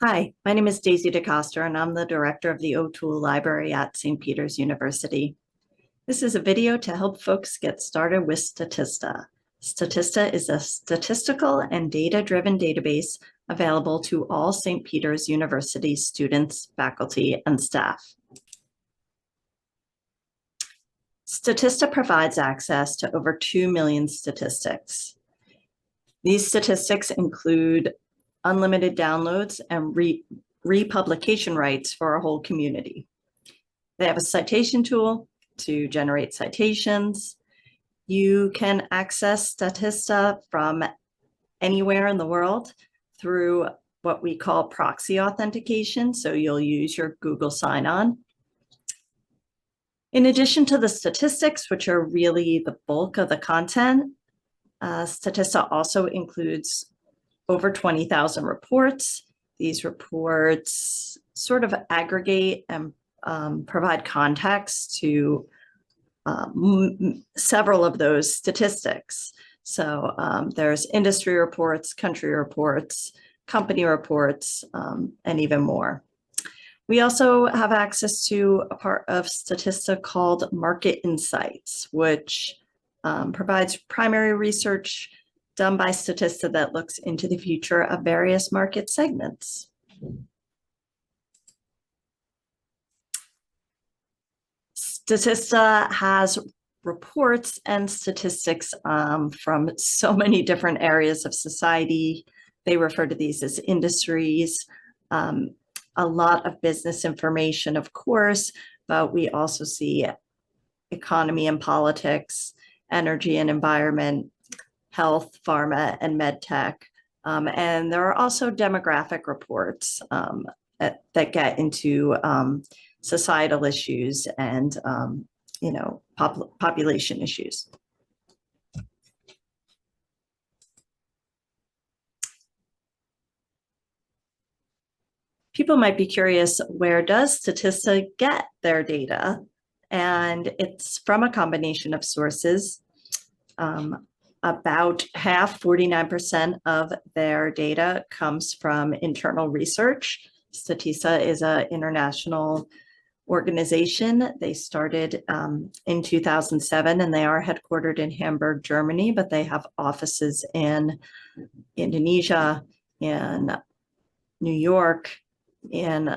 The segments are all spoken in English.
Hi, my name is Daisy DeCoster, and I'm the director of the O'Toole Library at St. Peter's University. This is a video to help folks get started with Statista. Statista is a statistical and data-driven database available to all St. Peter's University students, faculty, and staff. Statista provides access to over 2 million statistics. These statistics include unlimited downloads and republication rights for our whole community. They have a citation tool to generate citations. You can access Statista from anywhere in the world through what we call proxy authentication. So you'll use your Google sign-on. In addition to the statistics, which are really the bulk of the content, Statista also includes over 20,000 reports. These reports sort of aggregate and provide context to several of those statistics. So there's industry reports, country reports, company reports, and even more. We also have access to a part of Statista called Market Insights, which provides primary research done by Statista that looks into the future of various market segments. Statista has reports and statistics from so many different areas of society. They refer to these as industries. A lot of business information, of course, but we also see economy and politics, energy and environment, health, pharma, and med tech. And there are also demographic reports that get into societal issues and population issues. People might be curious, where does Statista get their data? And it's from a combination of sources. About half, 49% of their data comes from internal research. Statista is an international organization. They started in 2007, and they are headquartered in Hamburg, Germany, but they have offices in Indonesia, in New York, in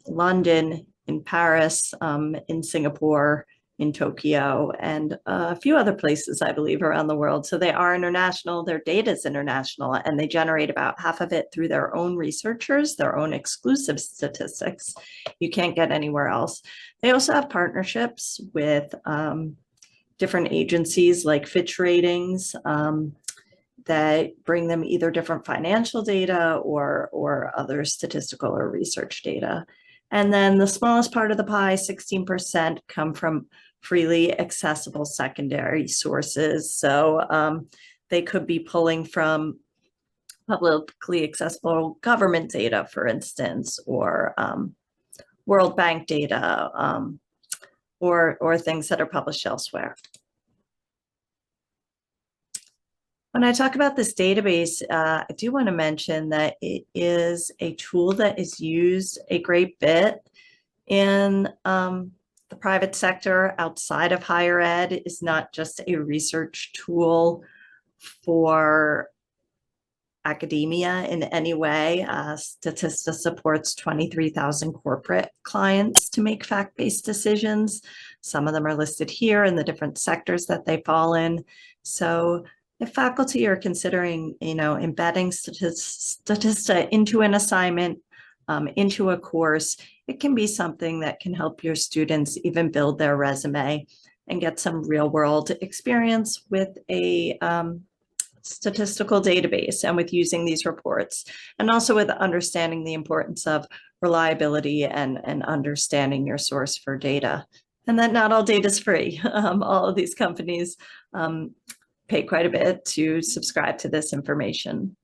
London, in Paris, in Singapore, in Tokyo, and a few other places, I believe, around the world. So they are international, their data is international, and they generate about half of it through their own researchers, their own exclusive statistics. You can't get anywhere else. They also have partnerships with different agencies like Fitch Ratings that bring them either different financial data or other statistical or research data. And then the smallest part of the pie, 16%, come from freely accessible secondary sources. So they could be pulling from publicly accessible government data, for instance, or World Bank data, or things that are published elsewhere. When I talk about this database, I do want to mention that it is a tool that is used a great bit in the private sector outside of higher ed. It is not just a research tool for academia in any way. Statista supports 23,000 corporate clients to make fact-based decisions. Some of them are listed here in the different sectors that they fall in. So if faculty are considering, embedding Statista into an assignment, into a course, it can be something that can help your students even build their resume and get some real-world experience with a statistical database and with using these reports, and also with understanding the importance of reliability and understanding your source for data. And that not all data is free. All of these companies pay quite a bit to subscribe to this information.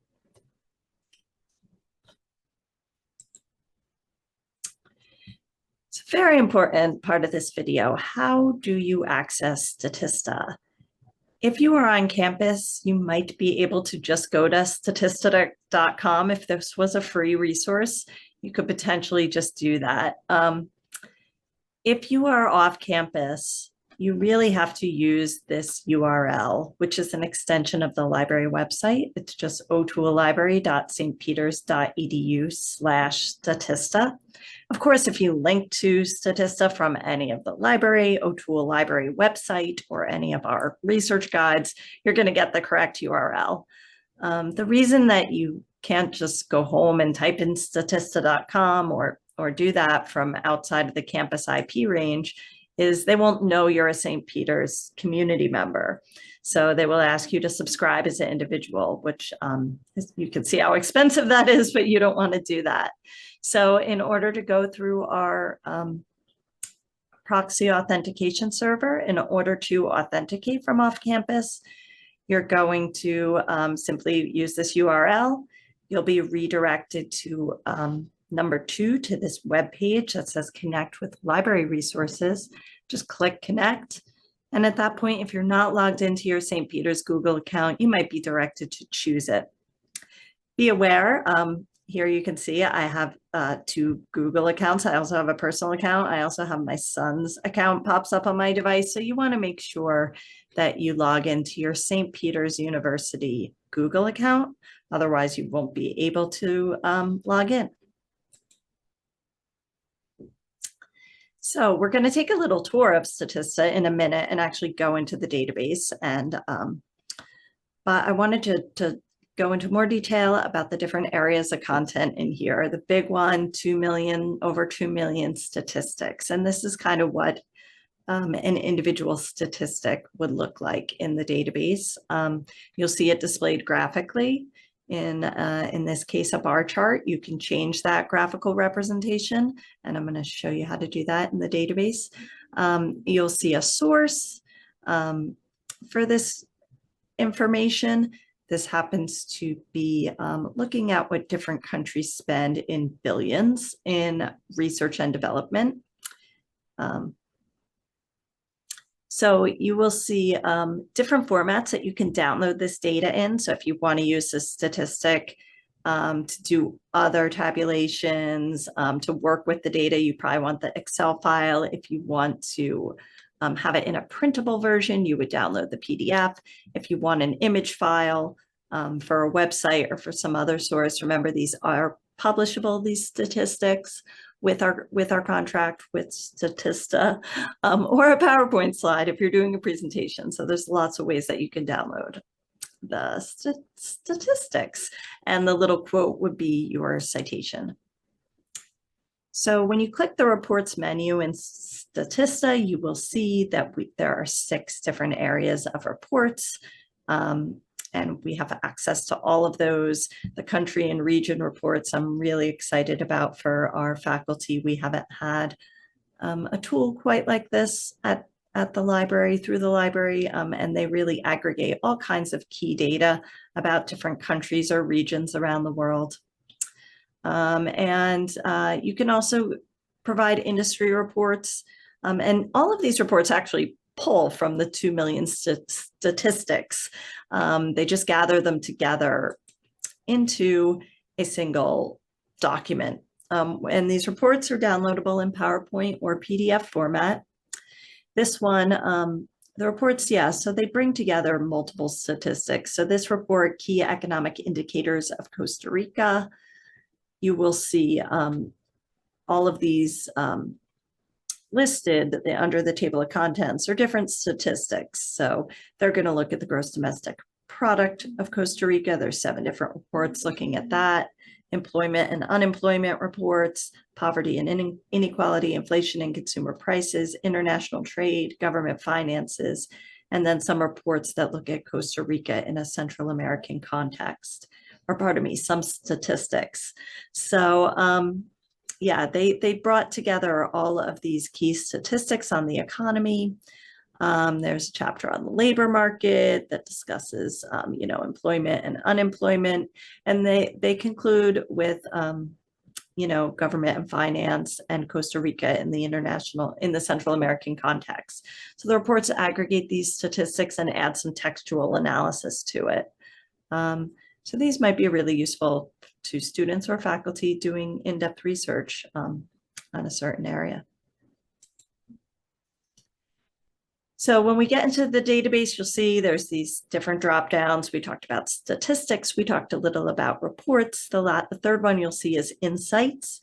It's a very important part of this video. How do you access Statista? If you are on campus, you might be able to just go to statista.com. If this was a free resource, you could potentially just do that. If you are off campus, you really have to use this URL, which is an extension of the library website. It's just otoolibrary.stpeters.edu/Statista. Of course, if you link to Statista from any of the library, O'Toole Library website, or any of our research guides, you're going to get the correct URL. The reason that you can't just go home and type in statista.com or do that from outside of the campus IP range is they won't know you're a St. Peter's community member. So they will ask you to subscribe as an individual, which you can see how expensive that is, but you don't want to do that. So in order to go through our proxy authentication server, in order to authenticate from off campus, you're going to simply use this URL. You'll be redirected to number 2 to this web page that says connect with library resources. Just click connect. And at that point, if you're not logged into your St. Peter's Google account, you might be directed to choose it. Be aware, here you can see I have 2 Google accounts. I also have a personal account. I also have my son's account pops up on my device. So you want to make sure that you log into your St. Peter's University Google account. Otherwise, you won't be able to log in. So we're going to take a little tour of Statista in a minute and actually go into the database. And but I wanted to go into more detail about the different areas of content in here. The big one, 2 million, over 2 million statistics. And this is kind of what an individual statistic would look like in the database. You'll see it displayed graphically. In this case, a bar chart. You can change that graphical representation, and I'm going to show you how to do that in the database. You'll see a source for this information. This happens to be looking at what different countries spend in billions in research and development. So you will see different formats that you can download this data in. So if you want to use a statistic to do other tabulations, to work with the data, you probably want the Excel file. If you want to have it in a printable version, you would download the PDF. If you want an image file for a website or for some other source, remember these are publishable, these statistics, with our contract with Statista, or a PowerPoint slide if you're doing a presentation. So there's lots of ways that you can download the statistics, and the little quote would be your citation. So when you click the reports menu in Statista, you will see that there are 6 different areas of reports. And we have access to all of those. The country and region reports I'm really excited about for our faculty. We haven't had a tool quite like this at the library, through the library, and they really aggregate all kinds of key data about different countries or regions around the world. And you can also provide industry reports, and all of these reports actually pull from the 2 million statistics. They just gather them together into a single document. And these reports are downloadable in PowerPoint or PDF format. This one, the reports, yeah, so they bring together multiple statistics. So this report, Key Economic Indicators of Costa Rica, you will see all of these listed under the table of contents are different statistics. So they're going to look at the gross domestic product of Costa Rica. There's 7 different reports looking at that. Employment and unemployment reports, poverty and inequality, inflation and consumer prices, international trade, government finances, and then some reports that look at Costa Rica in a Central American context, or pardon me, some statistics. So yeah, they brought together all of these key statistics on the economy. There's a chapter on the labor market that discusses, employment and unemployment, and they conclude with, government and finance, and Costa Rica in the Central American context. So the reports aggregate these statistics and add some textual analysis to it. So these might be really useful to students or faculty doing in-depth research on a certain area. So when we get into the database, you'll see there's these different drop downs. We talked about statistics. We talked a little about reports. The third one you'll see is insights.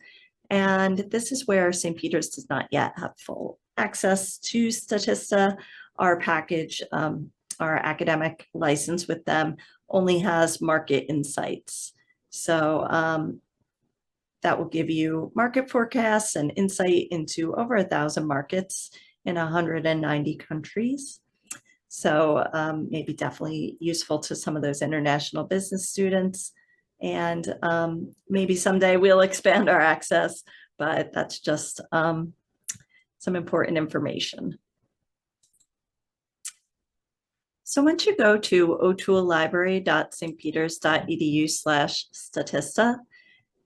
And this is where St. Peter's does not yet have full access to Statista. Our package, our academic license with them, only has market insights. So that will give you market forecasts and insight into over 1,000 markets in 190 countries. So maybe definitely useful to some of those international business students. And maybe someday we'll expand our access, but that's just some important information. So once you go to o'toolllibrary.stpeters.edu/Statista,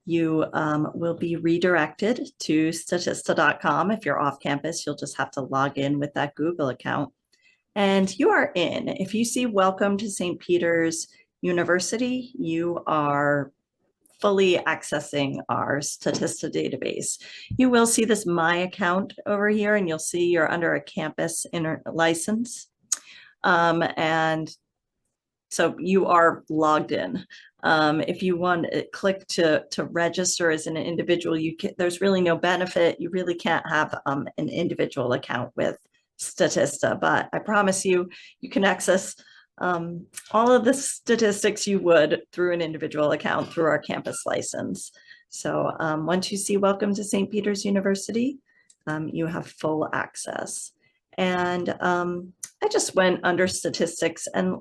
you will be redirected to statista.com. If you're off campus, you'll just have to log in with that Google account. And you are in. If you see Welcome to St. Peter's University, you are fully accessing our Statista database. You will see this My Account over here, and you'll see you're under a campus license. And so you are logged in. If you want to click to register as an individual, there's really no benefit. You really can't have an individual account with Statista, but I promise you, you can access all of the statistics you would through an individual account through our campus license. So once you see Welcome to St. Peter's University, you have full access. And I just went under statistics and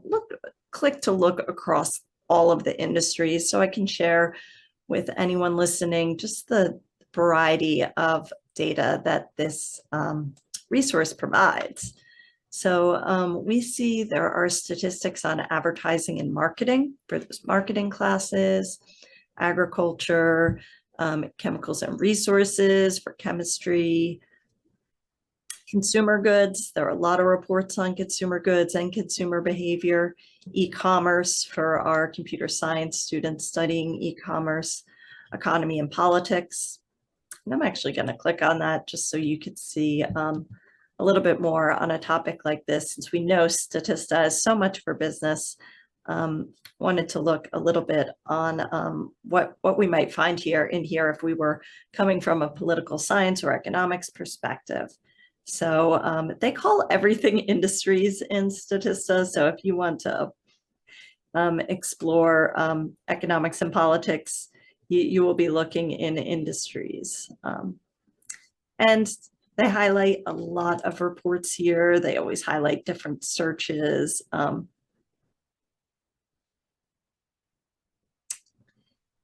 click to look across all of the industries so I can share with anyone listening just the variety of data that this resource provides. So we see there are statistics on advertising and marketing for those marketing classes, agriculture, chemicals and resources for chemistry, consumer goods. There are a lot of reports on consumer goods and consumer behavior, e-commerce for our computer science students studying e-commerce, economy and politics. And I'm actually going to click on that just so you could see a little bit more on a topic like this, since we know Statista is so much for business. Wanted to look a little bit on what we might find here if we were coming from a political science or economics perspective. So they call everything industries in Statista. So if you want to explore economics and politics, you will be looking in industries. And they highlight a lot of reports here. They always highlight different searches.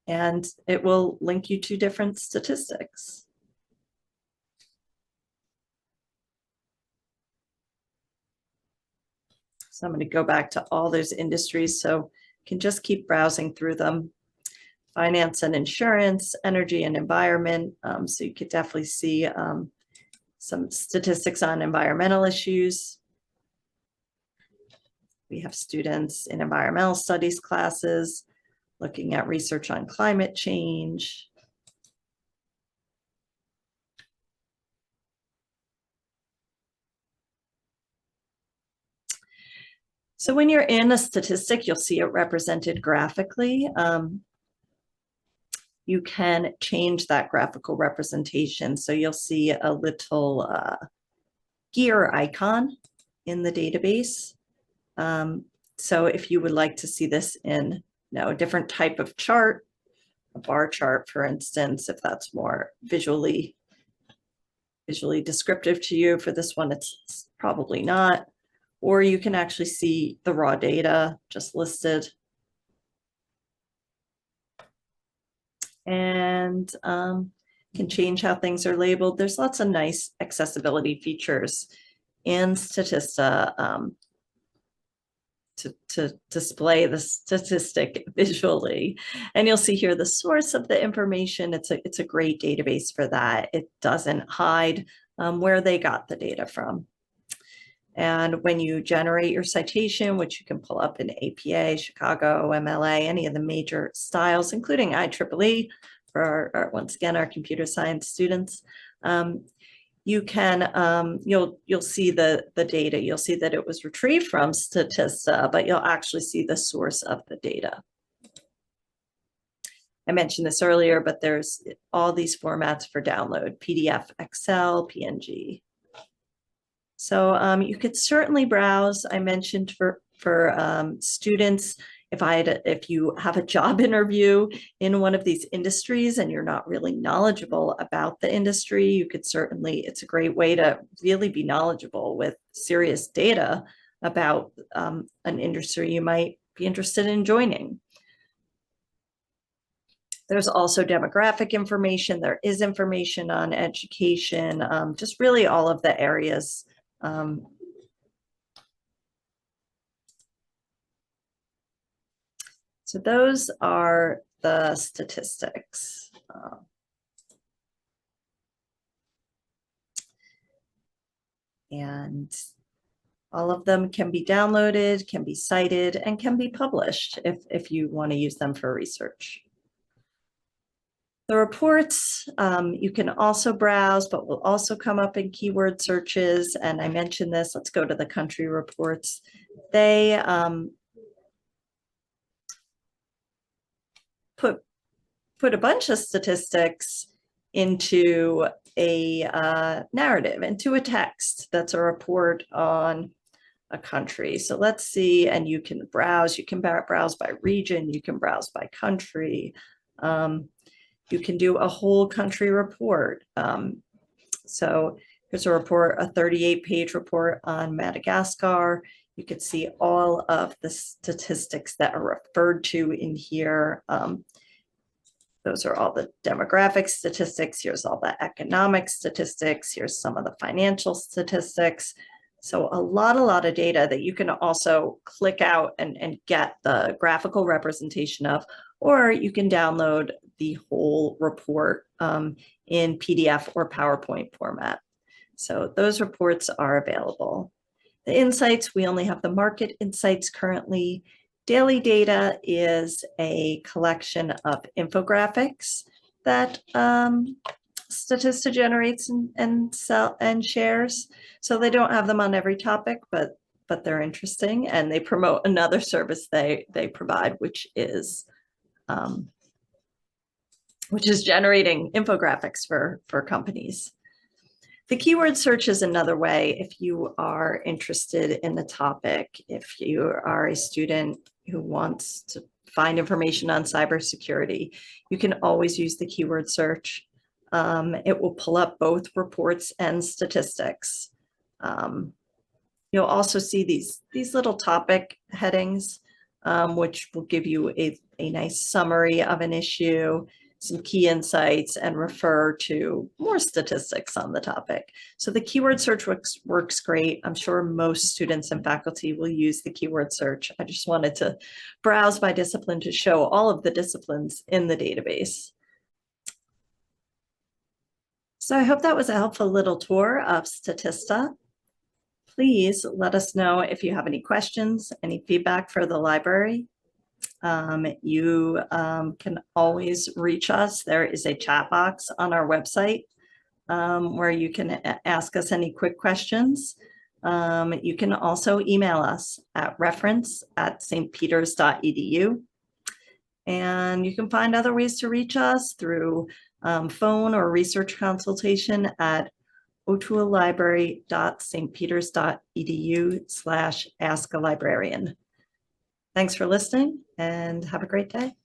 And it will link you to different statistics. So I'm going to go back to all those industries so you can just keep browsing through them. Finance and insurance, energy and environment. So you could definitely see some statistics on environmental issues. We have students in environmental studies classes looking at research on climate change. So when you're in a statistic, you'll see it represented graphically. You can change that graphical representation. So you'll see a little gear icon in the database. So if you would like to see this in a different type of chart, a bar chart, for instance, if that's more visually descriptive to you. For this one, it's probably not. Or you can actually see the raw data just listed. And can change how things are labeled. There's lots of nice accessibility features in Statista. to display the statistic visually. And you'll see here the source of the information. It's a great database for that. It doesn't hide where they got the data from. And when you generate your citation, which you can pull up in APA, Chicago, MLA, any of the major styles, including IEEE for once again, our computer science students, you can, you'll see the data. You'll see that it was retrieved from Statista, but you'll actually see the source of the data. I mentioned this earlier, but there's all these formats for download: PDF, Excel, PNG. So you could certainly browse. I mentioned for students, if you have a job interview in one of these industries and you're not really knowledgeable about the industry, you could certainly, it's a great way to really be knowledgeable with serious data about an industry you might be interested in joining. There's also demographic information. There is information on education, just really all of the areas. So those are the statistics. And all of them can be downloaded, can be cited, and can be published if you want to use them for research. The reports you can also browse, but will also come up in keyword searches. And I mentioned this, let's go to the country reports. They put a bunch of statistics into a narrative, into a text that's a report on a country. So let's see, and you can browse by region, you can browse by country. You can do a whole country report. So here's a report, a 38-page report on Madagascar. You can see all of the statistics that are referred to in here. Those are all the demographic statistics. Here's all the economic statistics. Here's some of the financial statistics. So a lot of data that you can also click out and get the graphical representation of, or you can download the whole report in PDF or PowerPoint format. So those reports are available. The insights, we only have the market insights currently. Daily data is a collection of infographics that Statista generates and shares. So they don't have them on every topic, but they're interesting, and they promote another service they provide, which is generating infographics for companies. The keyword search is another way if you are interested in the topic. If you are a student who wants to find information on cybersecurity, you can always use the keyword search. It will pull up both reports and statistics. You'll also see these little topic headings, which will give you a nice summary of an issue, some key insights, and refer to more statistics on the topic. So the keyword search works great. I'm sure most students and faculty will use the keyword search. I just wanted to browse by discipline to show all of the disciplines in the database. So I hope that was a helpful little tour of Statista. Please let us know if you have any questions, any feedback for the library. You can always reach us. There is a chat box on our website where you can ask us any quick questions. You can also email us at reference@stpeters.edu. And you can find other ways to reach us through phone or research consultation at otualibrary.stpeters.edu/askalibrarian. Thanks for listening and have a great day.